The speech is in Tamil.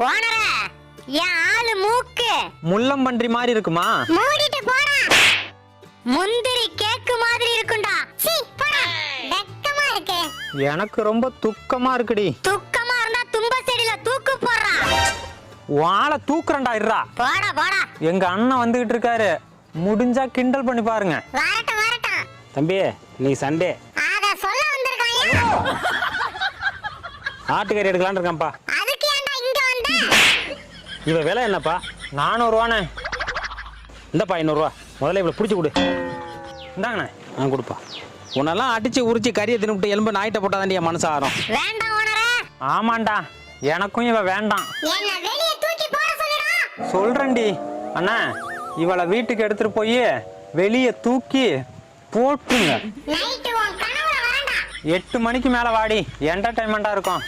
ஓனரே, என் ஆளு மூக்கு முள்ளம்பன்றி மாதிரி இருக்குமா? மூடிட்டு போடா. முந்திரி கேக்கு மாதிரி இருக்குண்டா. சீ போடா. வெக்கமா இருக்கு. எனக்கு ரொம்ப துக்கமா இருக்குடி. துக்கமா இருந்தா தும்ப செடியில தூக்கு போடுறா. வாளை தூக்குறேன்டா இருடா. போடா போடா. எங்க அண்ணன் வந்துகிட்டு இருக்காரு, முடிஞ்சா கிண்டல் பண்ணி பாருங்க. வரட்டும் வரட்டும். தம்பி நீ சண்டே அத சொல்ல வந்திருக்காயா? ஆட்டுக்கறி எடுக்கலான்னு இருக்கான்ப்பா. அதுக்கு ஏன்டா இங்க வந்த? இவ விலை என்னப்பா? 400 ரூபாண்ணே. இந்தப்பா 500 ரூபா. முதல்ல இவ்வளோ பிடிச்சி கொடு. இந்தாங்கண்ணே. கொடுப்பா. உன்னெல்லாம் அடிச்சு உரிச்சு கறியை தின்னுபிட்டு எலும்பு நாயிட்ட போட்டாதாண்டிய மனசு ஆறும். வேண்டாம் ஓனரே. ஆமாண்டா, எனக்கும் இவ வேண்டாம். என்ன வெளிய தூக்கி போட சொல்லுடா. சொல்றேன்டி அண்ணா, இவளை வீட்டுக்கு எடுத்துட்டு போய் வெளியே தூக்கி போட்டுங்க. நைட் உன் கனவுல வரேன்டா. 8 மணிக்கு மேல வாடி, என்டர்டைன்மெண்டா இருக்கும்.